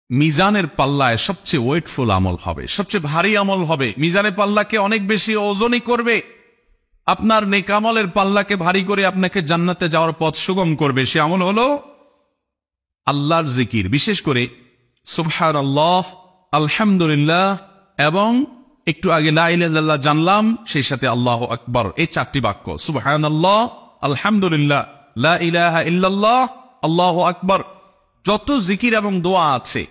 মিজানের পাল্লায় সবচেয়ে ওয়েটফুল আমল হবে, সবচেয়ে ভারী আমল হবে, মিজানের পাল্লাকে অনেক বেশি ওজনই করবে, আপনার নেক আমলের পাল্লাকে ভারী করে আপনাকে জান্নাতে যাওয়ার পথ সুগম করবে। সে আমল হলো আল্লাহর জিকির, বিশেষ করে সুবহানাল্লাহ, আলহামদুলিল্লাহ এবং একটু আগে লা ইলাহা ইল্লাল্লাহ জানলাম, সেই সাথে আল্লাহু আকবার, এই চারটি বাক্য সুবহানাল্লাহ, আলহামদুলিল্লাহ, লা ইলাহা ইল্লাল্লাহ, আল্লাহু আকবার। যত জিকির এবং দোয়া আছে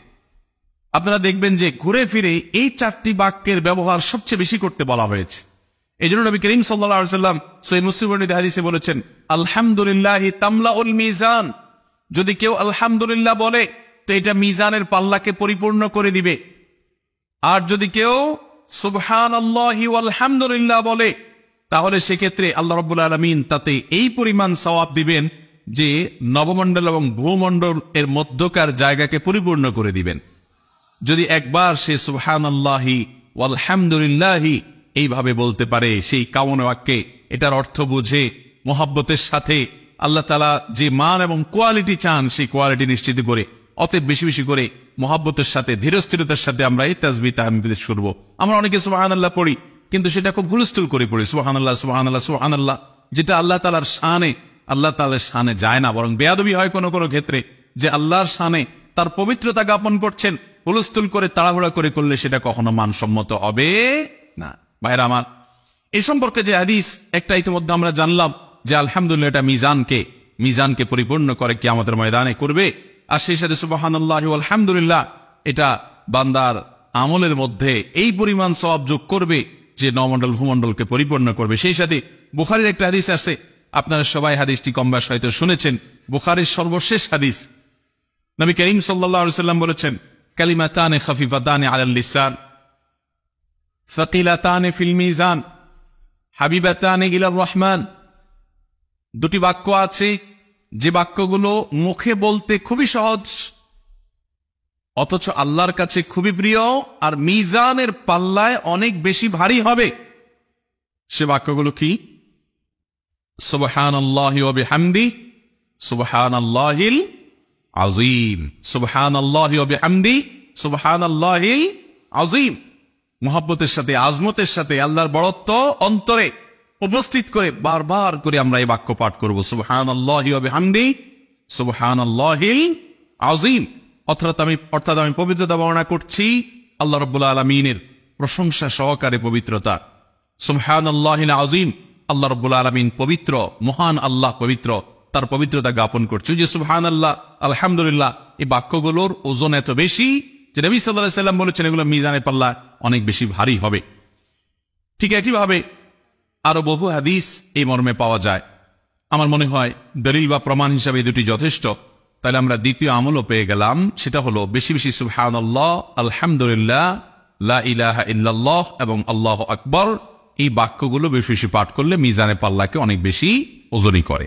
আপনারা দেখবেন যে ঘুরে ফিরে এই চারটি বাক্যের ব্যবহার সবচেয়ে বেশি করতে বলা হয়েছে। এই জন্য নবী করিম সাল্লাল্লাহু আলাইহি ওয়াসাল্লাম সহিহ মুসলিমের হাদিসে বলেছেন, আলহামদুলিল্লাহি তামলাউল মিজান। যদি কেউ আলহামদুলিল্লাহ বলে তো এটা মিজানের পাল্লাকে পরিপূর্ণ করে দিবে। আর যদি কেউ সুবহানাল্লাহি ওয়াল হামদুলিল্লাহ বলে তাহলে সেক্ষেত্রে আল্লাহ রাব্বুল আলামিন তাতে এই পরিমাণ সওয়াব দিবেন যে নবমণ্ডল এবং ভূমণ্ডল এর মধ্যকার জায়গাকে পরিপূর্ণ করে দিবেন। যদি একবার সে সুবহানাল্লাহি ওয়াল হামদুলিল্লাহি এইভাবে বলতে পারে, সেই কামনা বাক্যে এটার অর্থ বুঝে মোহাব্বতের সাথে আল্লাহ তাআলা যে মান এবং কোয়ালিটি চান সেই কোয়ালিটি নিশ্চিত করে, অতএব বেশি বেশি করে মোহাব্বতের সাথে ধীরস্থিরতার সাথে আমরা এই তাসবিহ তাহমিদ করব। আমরা অনেকে সুবহানাল্লাহ পড়ি কিন্তু সেটা খুব হুলস্থুল করে পড়ি, সুবহানাল্লাহ সুবহানাল্লাহ সুবহানাল্লাহ, যেটা আল্লাহ তাআলার শানে, আল্লাহ তাআলার শানে যায় না, বরং বেয়াদবি হয় কোনো কোনো ক্ষেত্রে, যে আল্লাহর শানে তার পবিত্রতা জ্ঞাপন করছেন, হুলস্থুল করে তাড়াহুড়া করে করলে সেটা কখনো মানসম্মত হবে না। ভাইরা আমার, এই সম্পর্কে যে হাদিস একটা ইতিমধ্যে আমরা জানলাম যে আলহামদুলিল্লাহ এটা মিজানকে পরিপূর্ণ করে কিয়ামতের ময়দানে করবে। আর সেই সাথে সুবহানাল্লাহি ওয়াল হামদুলিল্লাহ এটা বান্দার আমলের মধ্যে এই পরিমাণ সওয়াব যোগ করবে যে নমণ্ডল ভূমণ্ডলকে পরিপূর্ণ করবে। সেই সাথে বুখারীর একটা হাদিস আছে, আপনারা সবাই হাদিসটি কম বেশি হয়তো শুনেছেন, বুখারীর সর্বশেষ হাদিস। নবী করিম সাল্লাল্লাহু আলাইহি ওয়াসাল্লাম বলেছেন, কালিমাতানে খাফিফাতানে আলাল লিসান ফাকিলাতানে ফিল মিজান হাবিবাতানে ইলার রহমান। দুটি বাক্য আছে যে বাক্যগুলো মুখে বলতে খুবই সহজ অথচ আল্লাহর কাছে খুবই প্রিয় আর মিজানের পাল্লায় অনেক বেশি ভারী হবে। সে বাক্যগুলো কি? সুবহানাল্লাহি ওয়া বিহামদি সুবহানাল্লাহিল আযীম, সুবহানাল্লাহি ওয়া বিহামদি সুবহানাল্লাহিল আযীম। মুহাব্বতের সাথে, আজমতের সাথে আল্লাহর বড়ত্ব অন্তরে উপস্থিত করে বারবার করে আমরা এই বাক্য পাঠ করব, সুবহানাল্লাহি ওয়া বিহামদি সুবহানাল্লাহিল আযীম। অর্থাৎ আমি পবিত্রতা বর্ণনা করছি আল্লাহ রাব্বুল আলামিনের প্রশংসা সহকারে পবিত্রতা। সুবহানাল্লাহিল আযীম, আল্লাহ রাব্বুল আলামিন পবিত্র, মহান আল্লাহ পবিত্র, তার পবিত্রতা জ্ঞাপন করছে। যে সুবহানাল্লাহ, আলহামদুলিল্লাহ, এই বাক্যগুলোর ওজন এত বেশি যে নবী সাল্লাল্লাহু আলাইহি ওয়াসাল্লাম বলেছেন এগুলো মিজানের পাল্লা অনেক বেশি ভারী হবে। ঠিক একইভাবে আরো বহু হাদিস এই মর্মে পাওয়া যায়। আমার মনে হয় দলিল বা প্রমাণ হিসাবে এই দুটি যথেষ্ট। তাহলে আমরা দ্বিতীয় আমলও পেয়ে গেলাম, সেটা হলো বেশি বেশি সুবহানাল্লাহ, আলহামদুলিল্লাহ, লা ইলাহা ইল্লাল্লাহ এবং আল্লাহু আকবার, এই বাক্যগুলো বেশি বেশি পাঠ করলে মিজানের পাল্লাকে অনেক বেশি ওজনই করে।